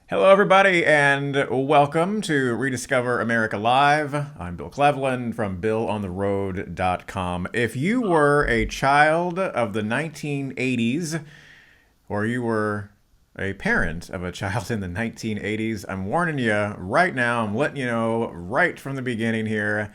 Hello, everybody, and welcome to Rediscover America Live. I'm Bill Cleveland from BillOnTheRoad.com. If you were a child of the 1980s, or you were a parent of a child in the 1980s, I'm warning you right now. I'm letting you know right from the beginning here.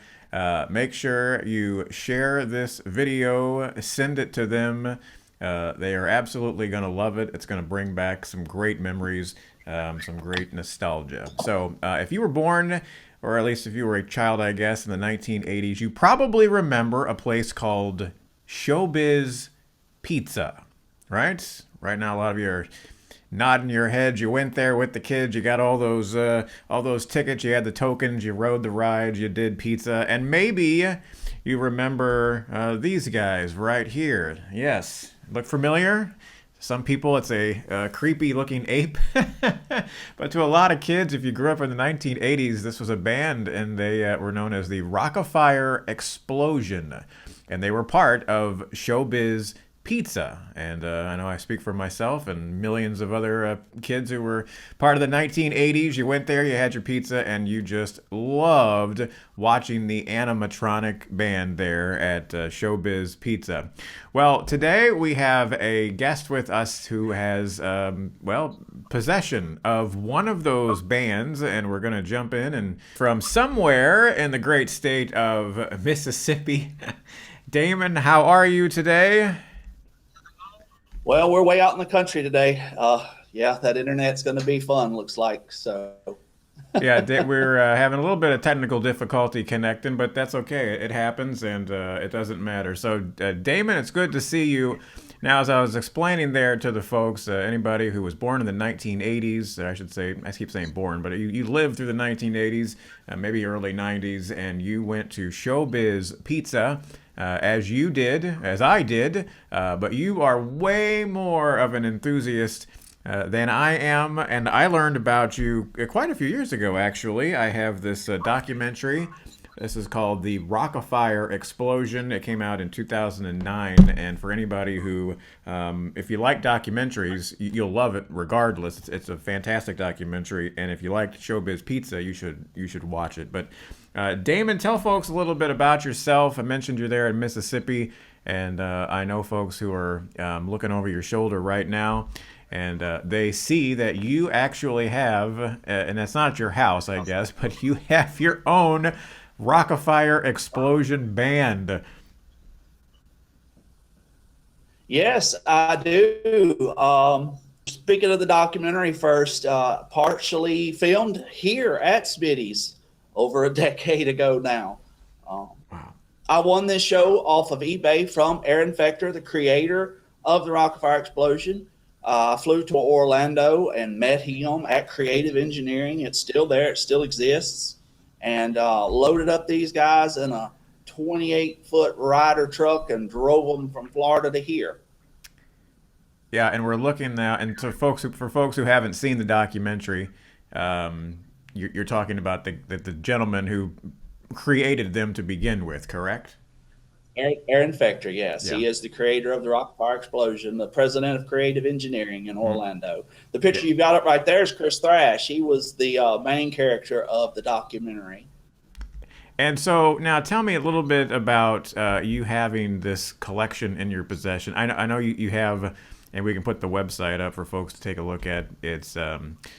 Make sure you share this video, send it to them. They are absolutely going to love it. It's going to bring back some great memories, some great nostalgia. So, if you were born, or at least if you were a child, I guess, in the 1980s, you probably remember a place called Showbiz Pizza, right? Right now, a lot of you are nodding your heads. You went there with the kids. You got all those tickets. You had the tokens. You rode the rides. You did pizza, and maybe you remember these guys right here. Yes, look familiar? Some people, it's a creepy looking ape. But to a lot of kids, if you grew up in the 1980s, this was a band and they were known as the Rockafire Explosion. And they were part of Showbiz Pizza. And I know I speak for myself and millions of other kids who were part of the 1980s. You went there, you had your pizza, and you just loved watching the animatronic band there at Showbiz Pizza. Well, today we have a guest with us who has, possession of one of those bands, and we're going to jump in. And from somewhere in the great state of Mississippi, Damon, how are you today? Well, we're way out in the country today. Yeah, that internet's going to be fun, looks like. So, Yeah, we're having a little bit of technical difficulty connecting, but that's okay. It happens, and it doesn't matter. So, Damon, it's good to see you. Now, as I was explaining there to the folks, anybody who was born in the 1980s, I should say, I keep saying born, but you lived through the 1980s, maybe early 90s, and you went to Showbiz Pizza. As you did, as I did, but you are way more of an enthusiast than I am, and I learned about you quite a few years ago, actually. I have this documentary. This is called the Rockafire Explosion. It came out in 2009, and for anybody who, if you like documentaries, you'll love it regardless. It's a fantastic documentary, and if you liked Showbiz Pizza, you should watch it. But Damon, tell folks a little bit about yourself. I mentioned you're there in Mississippi, and I know folks who are looking over your shoulder right now, and they see that you actually have, and that's not your house, I guess, but you have your own Rockafire Explosion band. yes, I do. Speaking of the documentary first, partially filmed here at Smitty's over a decade ago now. Um, Wow. I won this show off of eBay from Aaron Fector, the creator of the Rockafire Explosion. I flew to Orlando and met him at Creative Engineering. It's still there, it still exists. And loaded up these guys in a 28-foot Ryder truck and drove them from Florida to here. Yeah, and we're looking now, and for folks who haven't seen the documentary, you're talking about the gentleman who created them to begin with, correct? Aaron Fector, yes. Yeah. He is the creator of the Rockfire Explosion, the president of creative engineering in Mhm. Orlando. The picture you got up right there is Chris Thrash. He was the main character of the documentary. And so now tell me a little bit about you having this collection in your possession. I know you have, and we can put the website up for folks to take a look at. It's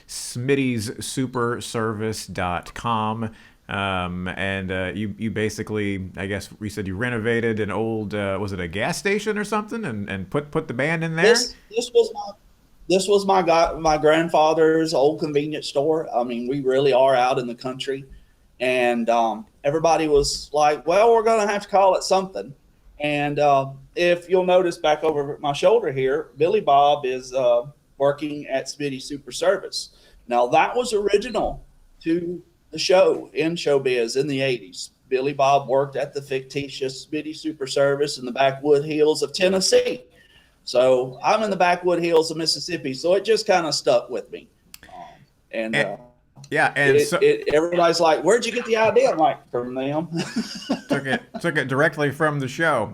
smittysuperservice.com. And you basically, I guess we said you renovated an old, was it a gas station or something, and put the band in there? This was my grandfather's old convenience store. I mean, we really are out in the country, and everybody was like, "Well, we're going to have to call it something." And if you'll notice back over my shoulder here, Billy Bob is working at Smitty Super Service. Now that was original to the show in showbiz in the '80s. Billy Bob worked at the fictitious Smitty Super Service in the backwood hills of Tennessee. So I'm in the backwood hills of Mississippi, so it just kind of stuck with me. And And, yeah, and so everybody's like, "Where'd you get the idea?" I'm like, "From them." took it directly from the show.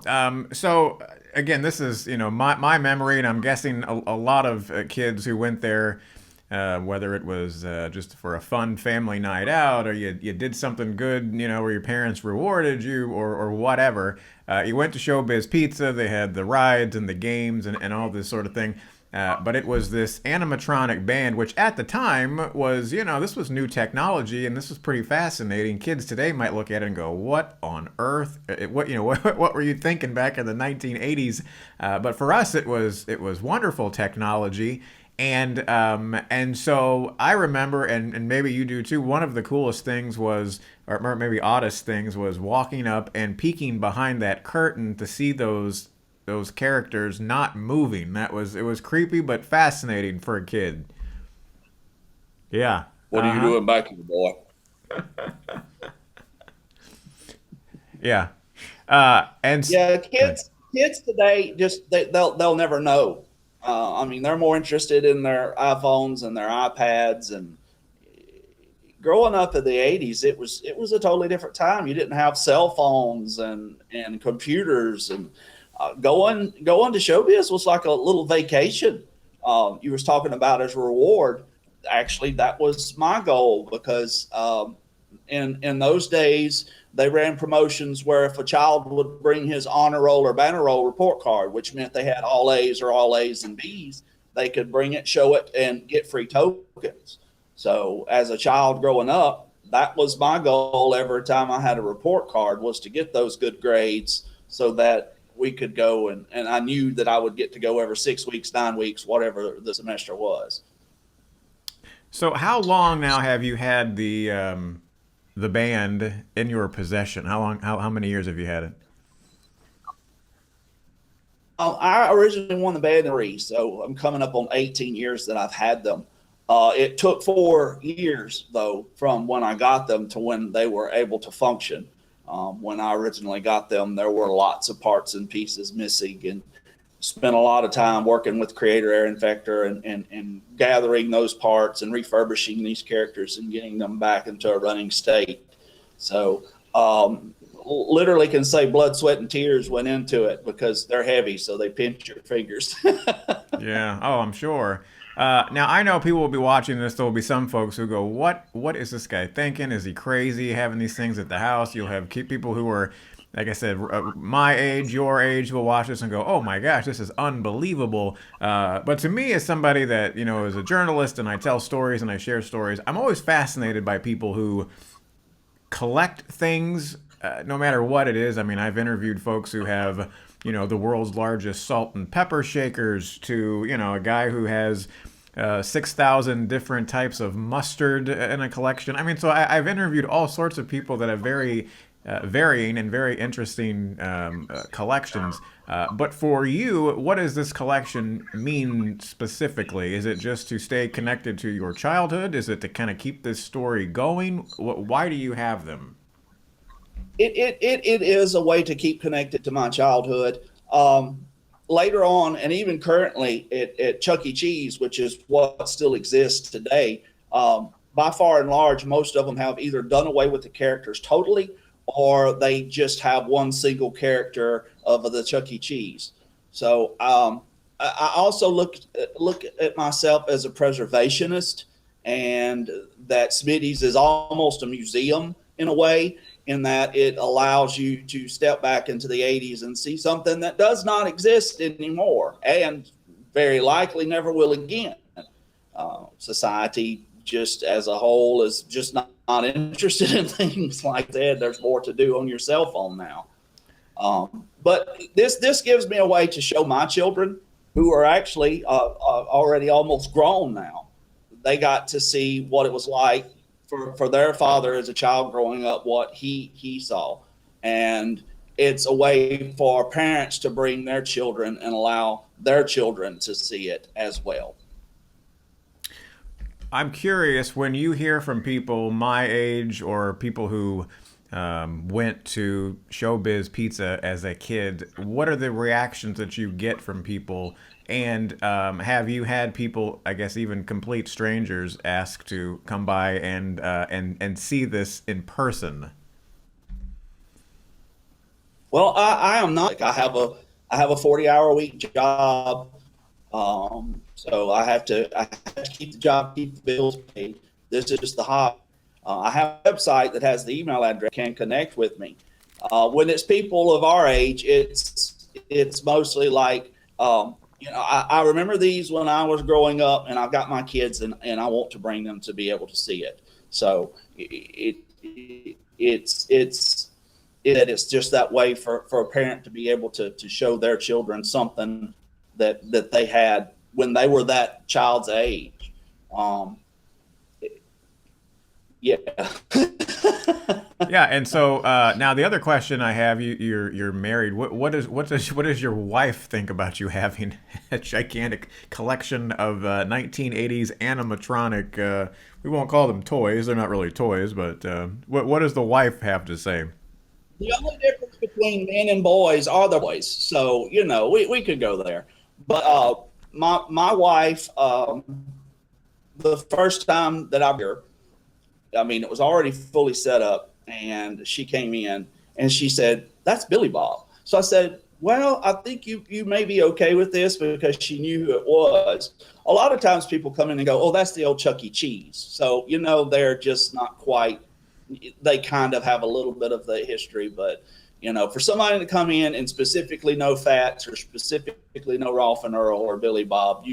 So again, this is my memory, and I'm guessing a lot of kids who went there whether it was just for a fun family night out, or you did something good, where your parents rewarded you, or whatever. You went to Showbiz Pizza. They had the rides and the games and all this sort of thing. But it was this animatronic band, which at the time was, this was new technology, and this was pretty fascinating. Kids today might look at it and go, "What on earth? What were you thinking back in the 1980s?" But for us, it was wonderful technology. And so I remember, and maybe you do too. One of the coolest things was, or maybe oddest things, was walking up and peeking behind that curtain to see those characters not moving. It was creepy but fascinating for a kid. Yeah. What are you Uh-huh. doing back here, boy? Yeah. And Yeah, good. kids today just they'll never know. I mean, they're more interested in their iPhones and their iPads. And growing up in the '80s, it was a totally different time. You didn't have cell phones and computers, and going to showbiz was like a little vacation. You was talking about as a reward. Actually, that was my goal because in those days they ran promotions where if a child would bring his honor roll or banner roll report card, which meant they had all A's or all A's and B's, they could bring it, show it, and get free tokens. So as a child growing up, that was my goal every time I had a report card, was to get those good grades so that we could go, and I knew that I would get to go every 6 weeks, 9 weeks, whatever the semester was. So how long now have you had the band in your possession? How long? How many years have you had it? I originally won the band in three, so I'm coming up on 18 years that I've had them. It took 4 years, though, from when I got them to when they were able to function. When I originally got them, there were lots of parts and pieces missing, and spent a lot of time working with Creator Air Infector and gathering those parts and refurbishing these characters and getting them back into a running state. So, literally can say blood, sweat, and tears went into it because they're heavy, so they pinch your fingers. Yeah. Oh, I'm sure. Now I know people will be watching this. There will be some folks who go, "What is this guy thinking? Is he crazy having these things at the house?" You'll have people who are, like I said, my age, your age, will watch this and go, "Oh my gosh, this is unbelievable." But to me, as somebody that is a journalist and I tell stories and I share stories, I'm always fascinated by people who collect things, no matter what it is. I mean, I've interviewed folks who have, the world's largest salt and pepper shakers, to, a guy who has 6,000 different types of mustard in a collection. I mean, so I've interviewed all sorts of people that have very varying and very interesting collections. But for you, what does this collection mean specifically? Is it just to stay connected to your childhood? Is it to kind of keep this story going? Why do you have them? It is a way to keep connected to my childhood. Later on, and even currently at Chuck E. Cheese, which is what still exists today, by far and large, most of them have either done away with the characters totally, or they just have one single character of the Chuck E. Cheese. So I also look at myself as a preservationist, and that Smitty's is almost a museum in a way, in that it allows you to step back into the '80s and see something that does not exist anymore, and very likely never will again. Society just as a whole is just not interested in things like that. There's more to do on your cell phone now. But this gives me a way to show my children, who are actually already almost grown now. They got to see what it was like for their father as a child growing up, what he saw. And it's a way for parents to bring their children and allow their children to see it as well. I'm curious, when you hear from people my age or people who went to Showbiz Pizza as a kid, what are the reactions that you get from people? And have you had people, I guess even complete strangers, ask to come by and see this in person? Well, I am not. I have a 40-hour a week job. So I have to keep the job, keep the bills paid. This is just the hobby. I have a website that has the email address, can connect with me. When it's people of our age, it's mostly like, I remember these when I was growing up, and I've got my kids, and I want to bring them to be able to see it. So it's just that way for a parent to be able to show their children something that they had when they were that child's age. Um, yeah. Yeah, and so now the other question I have, you're married. What does your wife think about you having a gigantic collection of 1980s animatronic? We won't call them toys; they're not really toys. But what does the wife have to say? The only difference between men and boys are the boys. So, we could go there. But my wife, the first time that I met her, I mean, it was already fully set up, and she came in and she said, "That's Billy Bob." So I said, "Well, I think you may be okay with this," because she knew who it was. A lot of times people come in and go, "Oh, that's the old Chuck E. Cheese." So, they're just not quite, they kind of have a little bit of the history, but for somebody to come in and specifically know Fats or specifically know Rolf and Earl or Billy Bob,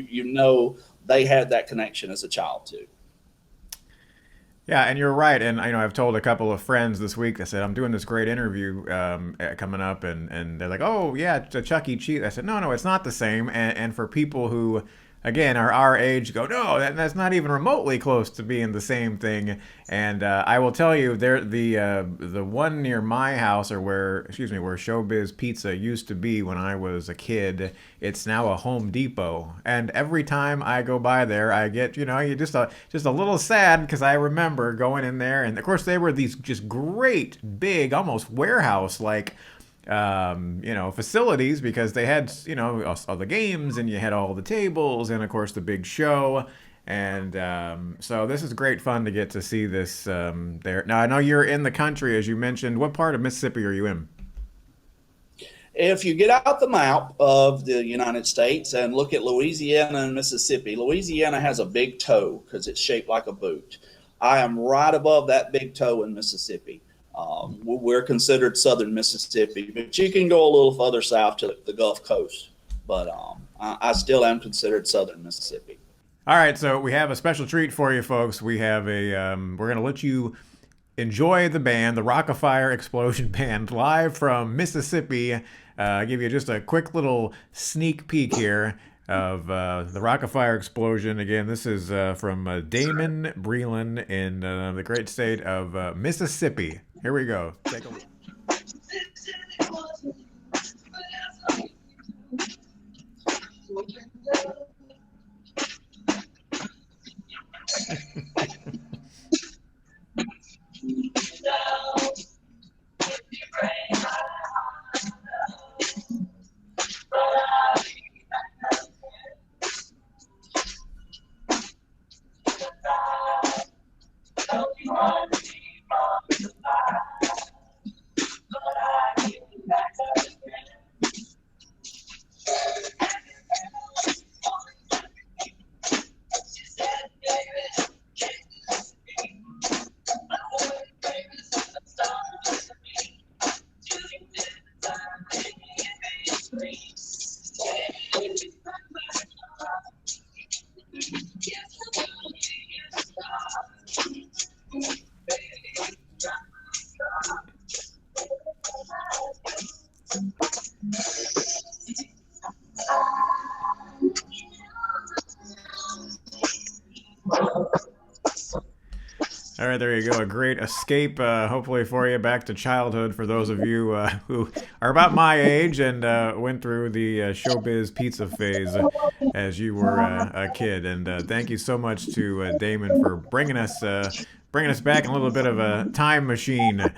they had that connection as a child too. Yeah, and you're right. And I've told a couple of friends this week. I said I'm doing this great interview coming up, and they're like, "Oh yeah, it's a Chuck E. Cheese." I said, "No, no, it's not the same." And for people who, again, are our age, go, "No, that's not even remotely close to being the same thing." And I will tell you, there the one near my house, or where Showbiz Pizza used to be when I was a kid, it's now a Home Depot. And every time I go by there, I get, you just a little sad because I remember going in there, and of course they were these just great big, almost warehouse like facilities, because they had, all the games, and you had all the tables, and of course the big show. And so this is great fun to get to see this there. Now, I know you're in the country, as you mentioned. What part of Mississippi are you in? If you get out the map of the United States and look at Louisiana and Mississippi, Louisiana has a big toe because it's shaped like a boot. I am right above that big toe in Mississippi. We're considered southern Mississippi, but you can go a little further south to the Gulf Coast. But I still am considered southern Mississippi. All right, so we have a special treat for you, folks. We have we're going to let you enjoy the band, the Rockafire Explosion Band, live from Mississippi. Give you just a quick little sneak peek here of the Rockafire Explosion. Again, this is from Damon, Breland, in the great state of Mississippi. Here we go. Take a look. All right, there you go. A great escape, hopefully for you, back to childhood for those of you who are about my age and went through the Showbiz Pizza phase as you were a kid. And thank you so much to Damon for bringing us back in a little bit of a time machine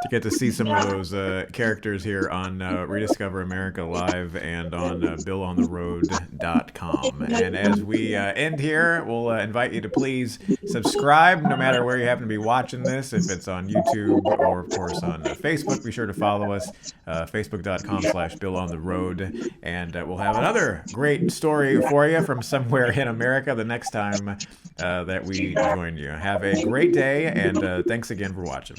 to get to see some of those characters here on Rediscover America Live and on BillOnTheRoad.com. And as we end here, we'll invite you to please subscribe no matter where you happen to be watching this. If it's on YouTube or, of course, on Facebook, be sure to follow us, Facebook.com/BillOnTheRoad. And we'll have another great story for you from somewhere in America the next time that we join you. Have a great day, and thanks again for watching.